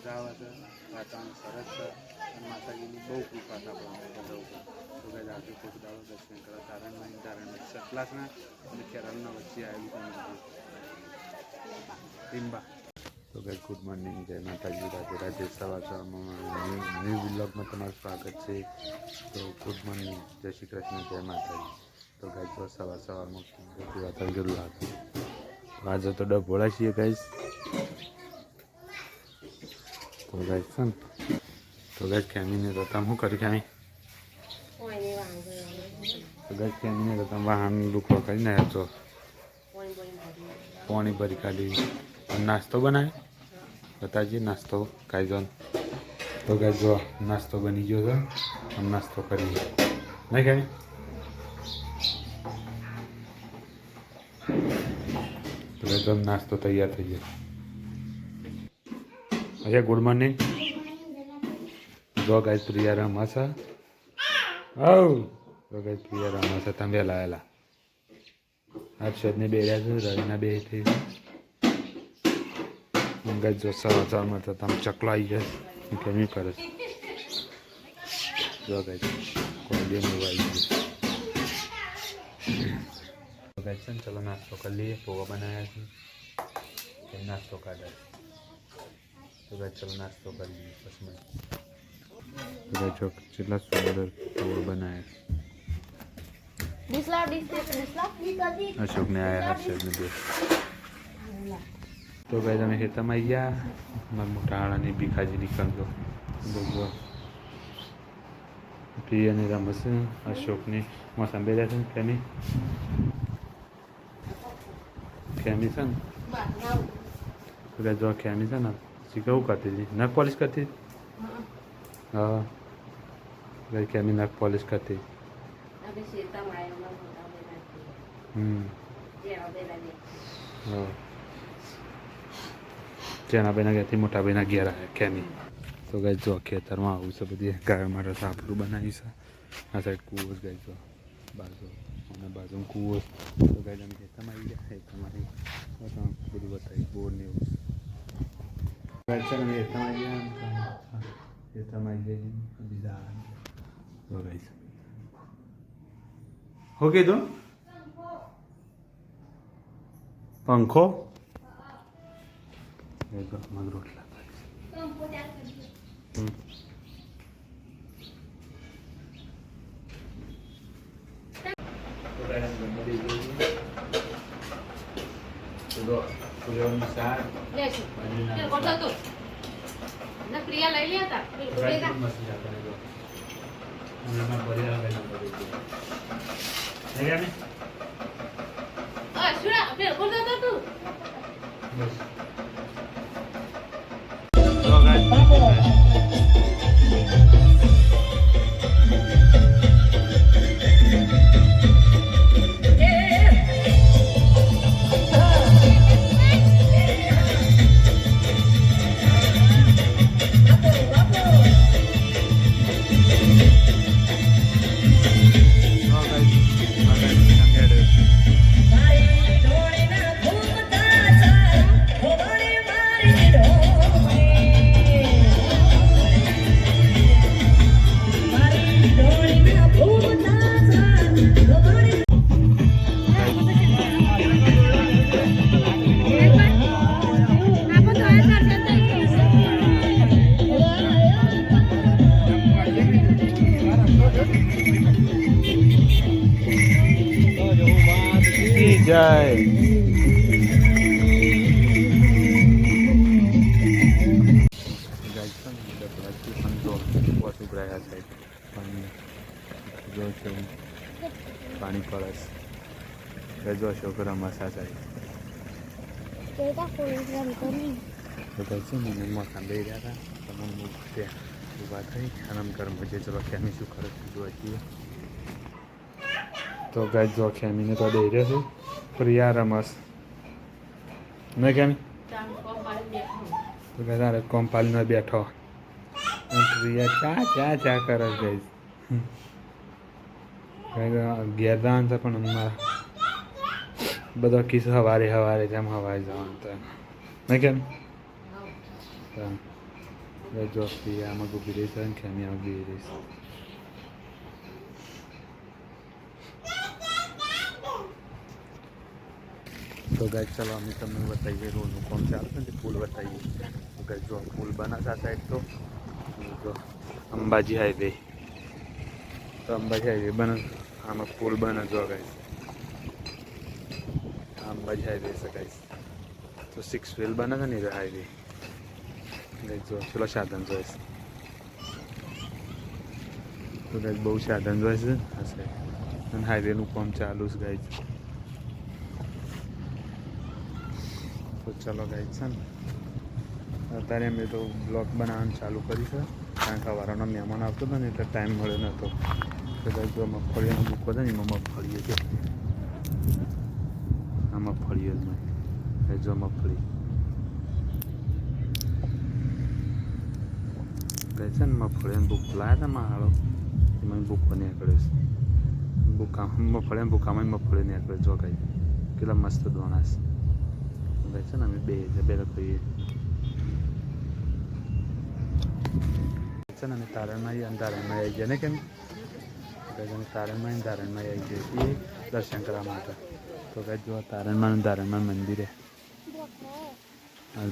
મજા આવે છે, વાતાવરણ સરસ છે અને માતાજીની બહુ કૃપા છે આપણા બધા ઉપર. તો ગાઈસ આજે કોઈક દાડો દર્શન કરવા તારણ સતલાસના અને કેરળના વચ્ચે આવેલું છે મંદિર ટીમ્બા. તો ગાઈસ ગુડ મોર્નિંગ, જય માતાજી, રાધે રાધે. સવારમાં ન્યૂ બ્લોગમાં તમારું સ્વાગત છે. તો ગુડ મોર્નિંગ, જય શ્રી કૃષ્ણ, જય માતાજી. તો ગાઈસ જો સવારમાં બધી વાતાવરણ જરૂર હતું. આજે તો ડભોળા છીએ ગાઈસ. તો ગાઈસ છે ને, તો ગાઈસ ખેમીને તો તમે શું કર્યું ખેમી? તો ગાઈસ ખેમીને તો તમે વાહન દુખો કરીને આવ્યા છો. પાણી ભરી કાઢી નાસ્તો બનાવ્યો. બતાજી નાસ્તો ખાઈ જાઓ. તો ગાઈસ જો નાસ્તો બની ગયો છે, આમ નાસ્તો કરી નહીં ખેમી? તો એકદમ નાસ્તો તૈયાર થઈ ગયો. અચ્છા ગુડ મોર્નિંગ. જો ગાઈસ પ્રિયા રમા છે. તો ગાઈસ પ્રિયા રમા છે. તમે વહેલા હર્ષદને બે રહ્યા છે, રવિના બે થઈ છે. ગાઈસ જો સવારમાં તો તમે ચકલો આવી જાય કેમ કરે છે. જો ગાઈસ કોઈ બે મોબાઈલ ગાઈસ છે ને, ચલો નાસ્તો કરી લઈએ. પોવા બનાવ્યા છે, નાસ્તો કાઢે. તો ગાઈસ ચલો નાસ્તો કરી લઈએ પછી. તો ગાઈસ જો કેટલા સુંદર પોવા બનાવ્યા. અશોકને આવ્યા, હર્ષદને બે. તો ગાઈસ અમે ખેતરમાં આવી ગયા. મારા મોટા હાળાની ભીખાજી નીકળતો બધો પ્રિયાની રમસ, અશોકની મોસમ બે રહ્યા છે. ખેમી છે ને, જો ખેમી છે ને પછી કેવું કરતી હતી, નખ પોલિશ કરતી. હા ભાઈ ખેમી નખ પોલિશ કરતી. હા જેના બેના ઘેરથી મોટા બેના ઘેર આવે ખેમી. તો ગાઈસ જો ખેતરમાં આવું છે, બધી ગાયો માટે સાપડું બનાવી છે. આ સાઈડ કૂવો ગાઈસ જો બાજુ અને બાજુમાં કૂવો. તો ગાઈસ અમે ખેતરમાં આવી ગયા. ખેતરમાં બધું બતાવી બોર ને એવું. ગાઈસ અમે ખેતરમાં આવી ગયા. ખેતરમાં આવી ગયા બીજા. તો ગાઈસ હો કીધું પંખો મગ રોટલા. પ્રિયા લઈ લે હતા જય. પાણી પડે છે. જો છોકરા મસા જાય તો કહીશું મને મકાન દઈ રહ્યા હતા. તમે ત્યાં ઊભા થઈ આનંદ કરવા જે ચલો ખેમી શું કરે જોવા છીએ. તો ગાઈસ જો ખેમીને તો દઈ રહ્યો છું. પ્રિયા રમસ નહીં કેમી? તો ગાઈસ તારે કોમ્પાલીનો બેઠો પ્રિયા ચા કરે ગાઈસ. ઘેર જવાનું છે પણ મારા બધો કિસ્સો સવારે જેમ હવારે જવાનું તો નહીં કેમ? જો ફ્રી આમાં ઊભી રહી છે ને ખેમી આમાં બેસી રહીશ. તો ગાય ચલો અમે તમને બતાવીએ રોડનું કામ ચાલશે ને પુલ બતાવીએ. તો ગાય જો પુલ બનાતા સાઈડ તો જો અંબાજી હાઈવે, તો અંબાજી હાઈવે બને આમાં પુલ બને જો ગાય અંબાજી હાઈવે છે ગાઈસ. તો 6 વ્હીલ બને છે ને એ હાઈવે ગાય જો ચલો સાધન જોઈશ. તો ગાય બહુ સાધન જોઈશે હશે અને હાઈવેનું કામ ચાલુ છે ગાય. તો ચલો ગાય છે ને અત્યારે અમે તો બ્લોગ બનાવવાનું ચાલુ કરી છે કારણ કે સવારનો મહેમાન આવતો હતો ને એટલે ટાઈમ મળ્યો નહોતો. તો ગાય જો મગફળીનો મૂકો હતો ને એમાં મગફળીએ છે આ મગફળીઓ જ નહીં જો મગફળી ગાય છે ને મગફળીને ભૂખ લાવ્યા હતા માળો એમાં ભૂખો નીકળ્યો છે. ભૂકા મગફળી ભૂકામાં મગફળી નીકળે જો ગાય કેટલા મસ્ત દોણા છે છે ને અમે બે કહીએ છે ને અમે તારણમાં અંધારણમાં આવી ગયા ને કેમ અમે તારણમાં ધારણમાં આવી જઈએ છીએ દર્શન કરવા માટે. તો કઈ જો તારણમાં મંદિરે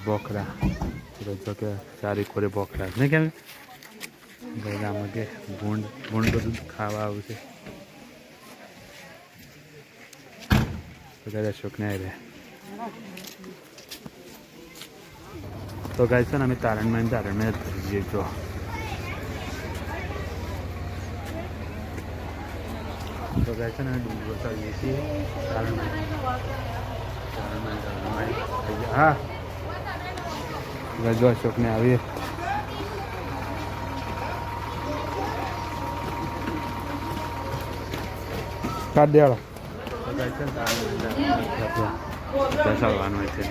બોખરા જો કે ચારે કોરે બોખરા ને કેમ આમાં કે ભૂંડ બધું ખાવા આવું છે. તો કઈ અશોકને આવી રહ્યા. તો ગાય છે ને અમે તારણમાં જઈએ જો તો ગાય છે ને અમે ડુંગરો ચડીએ છીએ તારણમાં હા જો અશોકને આવીએ. કાઢ દેવાળો તો ગાય છે ને તારણમાં બેસાડવાનું હોય છે.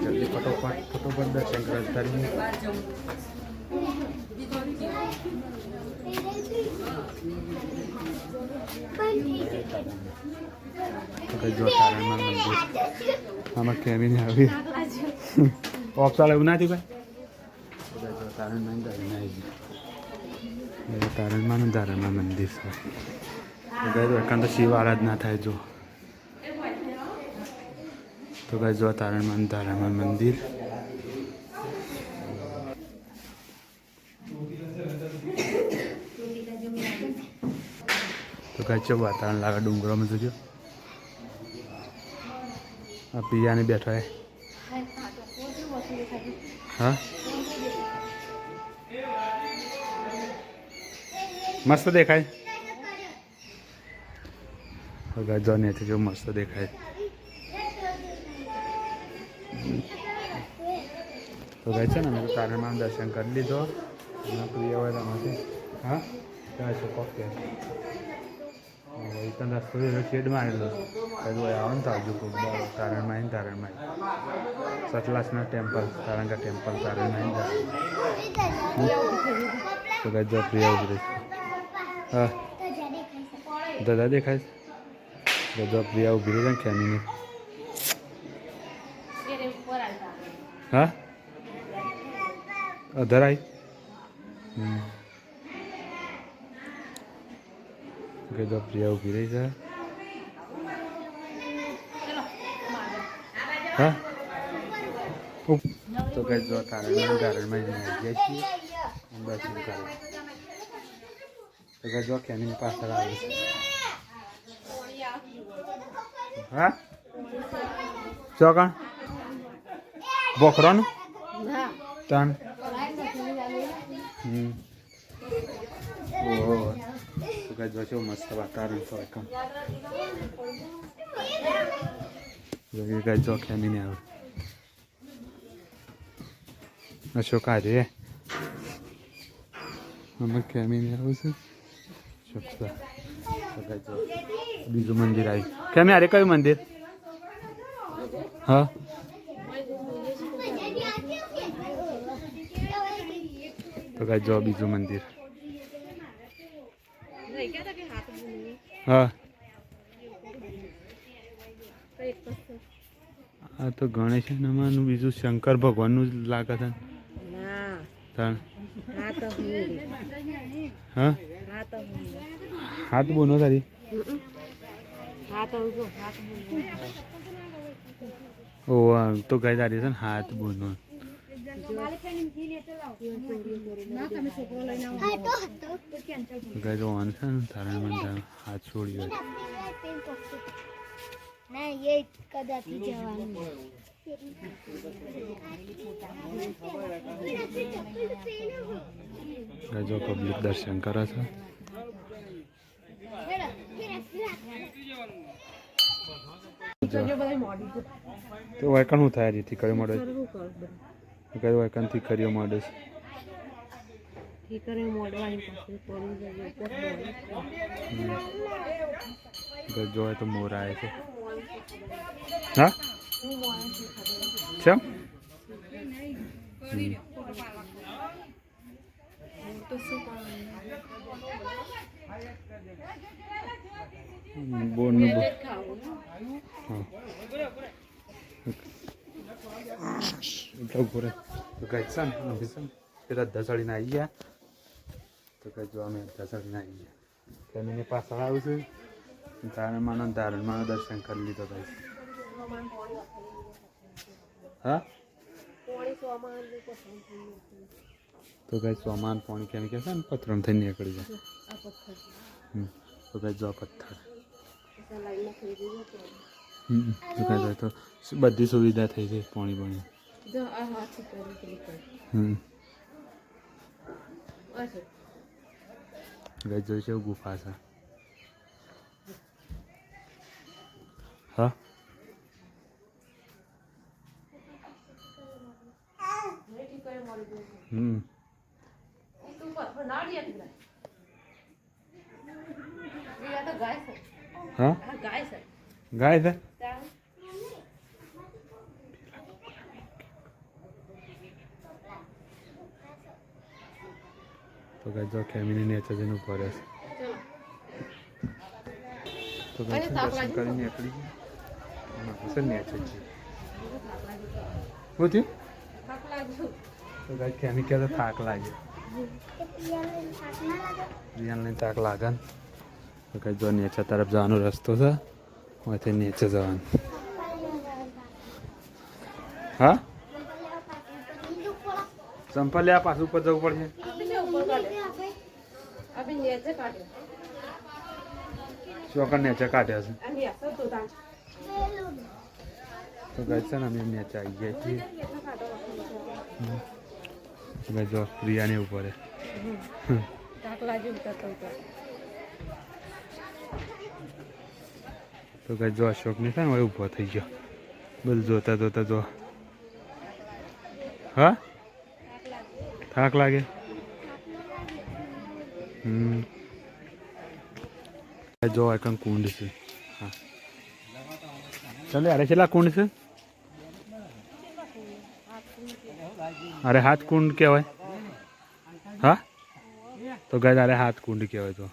જલ્દી ફટોફટ દર્શન કરતા રહીએ. જો તારણમાં મંદિર આમાં કેમીને આવી ઓફસાલ એવું ના થયું ભાઈ. તારણમાં મંદિર છે તો એકાંત શિવ આરાધના થાય જો. તો ગાય જો તારણમાં મંદિર. તો ગાય છે વાતાવરણ લાગે ડુંગરોમાં જોજો. આ પિયાને બેઠા હે હા મસ્ત દેખાય. જો ત્યાંથી જો મસ્ત દેખાય. તો ગાય છે ને અમે તો તારણમાં દર્શન કરી લીધો. પ્રિય હોય તમારે હા ત્યાં છે કોકે તને રસ્તો શેડ મારેલો કઈ આવે ને તો આવજો કોઈ તારણમાં સતલાસના ટેમ્પલ તારંગા ટેમ્પલ તારણમાં. તો ગાય જો પ્રિય ઉભી રહી હા દાદા દેખાય દાદા પ્રિયા ઉભી રહી ને ખેમીને હા અધર આવી તો પ્રિયા ઉભી રહી છે હા. તો કઈ જો તારણમાં ગયા છીએ દર્શન કરો. તો કઈ જો ખેમીની પાછળ આવે છે હા ચોકણ બોખરાનું તાન ઓહો. તો કઈ જો છો મસ્ત વાતાવરણ છે એકમ કઈ જો ખેમીને આવે અશોક આજે અમે ખેમીને આવું છે શકતા. બીજું મંદિર આવ્યું કેમ યારે કયું મંદિર? હા તો કઈ જો બીજું મંદિર. હા આ તો ગણેશ નમાનું બીજું શંકર ભગવાનનું જ લાગે છે. હા હાથ બોનો તારી ઓ તો ગાય તારી છે ને હાથ બોનો ગાય જોવાનું છે ને તારણ મંદિર હાથ છોડી જો પબ્લિક દર્શન કરે છે. તો વાયકણ શું થાય રીતિ કર્યો મળે કઈ વાયકણ થી કર્યો મળે છે. જોવાય તો મોર આવે છે. હા ચમ બોન ઘોરે તો કઈ છે ને પેલા દસડીને આવી ગયા તો કઈ જો અમે દસડીને આવી ગયા તેમને પાછળ આવું છું તારણમાં દર્શન કરી લીધો કઈ. હા તો કઈ સોમાન પાણી કેમ કે છે ને પથ્થર થઈને નીકળી જાય. તો કઈ જો પથ્થર તો બધી સુવિધા થઈ છે પાણી પાણી. ગઈ જોઈ છે ગુફા છે. હા હા ગાય છે. તો કઈ જો કેમીની નેચર જેનું પડે છે. તો કઈ દર્શન કરીને નીકળી ગયા નેચર છે. શું થયું? તો કઈ કેમી કે થાક લાગે રિયાલને થાક લાગે ને. તો કઈ જો નેચર તરફ જવાનો રસ્તો છે અહીંથી નેચર જવાનું. હા સંપલ લેવા પાછું ઉપર જવું પડશે. ચોકર નેચર કાઢ્યા છે તો ગઈ છે ને અમે નેચર આવી ગયા છીએ. જો રિયાને ઉપર તો કઈ જો અશોક ને થાય ને હવે ઊભો થઈ ગયો બોલ જોતા જોતા જો. હા થાક લાગે. જો એકમ કુંડ છે. હા ચાલો અરે છેલ્લા કુંડ છે. અરે હાથ કુંડ કહેવાય. હા તો ગાય અરે હાથ કુંડ કહેવાય. તો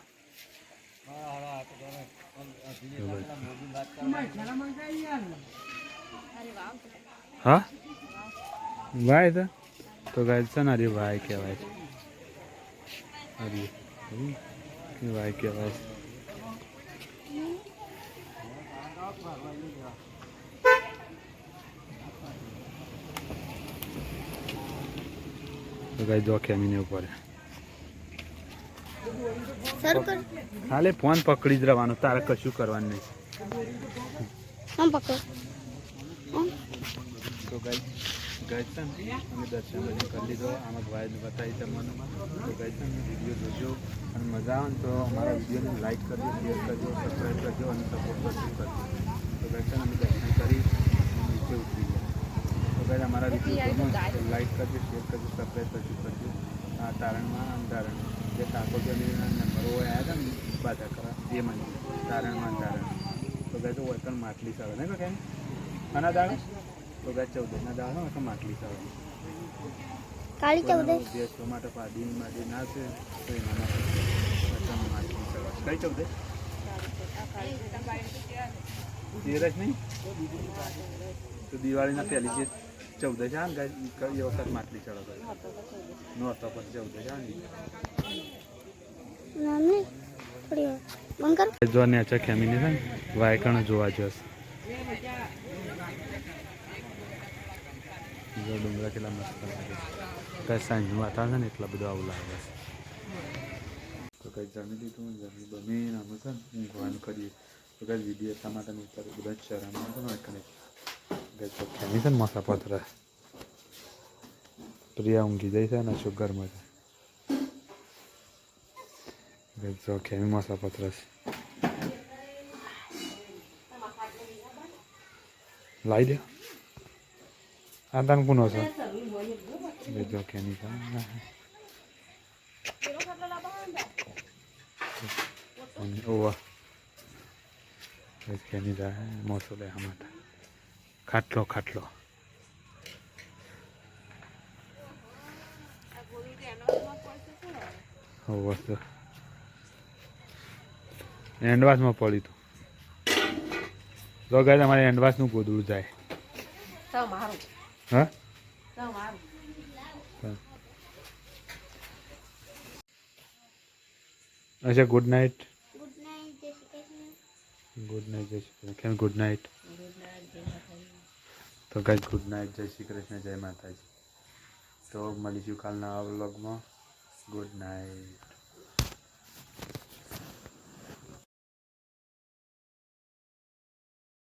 હા ભાઈ તો ગાય છે ને અરે ભાઈ કહેવાય છે. અરે ભાઈ કહેવાય છે. તો ગાય જો કેમીને ઉપર ખાલી ફોન પકડી જ રહેવાનું તારે કશું કરવાનું નહીં. તો ગાય છે ને અમે દર્શન કરી લીધો. આમાં ભાઈ બતાવી તમને તો ગાય છે ને વિડીયો જોજો અને મજા આવે ને તો અમારા વિડીયોને લાઈક કરજો, શેર કરજો, સબસ્ક્રાઈબ કરજો અને સપોર્ટ કરજો. તો ગાય છે ને અમે દર્શન કરી નીચે ઉતરી ગયા. તો ગાય અમારા વિડીયો લાઈક કરજો, શેર કરજો, સબસ્ક્રાઈબ કરજો. આ તારણમાં તારણ જે ઠાકોર નંબરો આવ્યા હતા ને બાધા કરા એ મંદિર તારણમાં તારણ તો ગાય તો હોય પણ માટલી સાવે ને કેમ આના દાડે તો ગાય 14 દાડે હોય તો માટલી સાવે કાળી 14 દેશો માટે પાડી માટે ના છે તો એના માટે માટલી સાવે કઈ 14 તેરસ નહીં તો દિવાળીના પહેલી જે 14 છે ને ગાય એ વખત માટલી ચડાવે નોરતા પર 14 છે નાની થોડી બંકર જો નેચર કેમીને છે ને વાયકણ જોવા જશે જો ડુંગરા કેટલા મસ્ત લાગે કઈ સાંજનું વાતાવરણ ને એટલા બધું આવું લાગે છે તો કઈ જમી લીધું જમી બની અમે છે ને ઊંઘવાનું કરીએ તો કઈ વિડીયો એટલા માટે ઉતારે બધા શહેરમાં છે ને કઈ કઈ તો ખેમી છે ને મસા પથરા પ્રિયા ઊંઘી જાય છે ને શુગરમાં છે જો ખેમી મસા પથરા છે લાવી દે આ તને કોનો છે જો ખેમી છે ઓવા ખેમી જાય મોસો લે માટે ખાટલો ખાટલો વસ્તુ એન્ડવાસમાં પડ્યું હતું તો ગાય તમારે એન્ડવાસનું ગોદડું જાય હા અચ્છા ગુડ નાઇટ ગુડ નાઇટ જય શ્રી કૃષ્ણ ગુડ નાઇટ તો ગાય ગુડ નાઇટ જય શ્રી કૃષ્ણ જય માતાજી તો મળીશું કાલના વ્લોગમાં ગુડ નાઇટ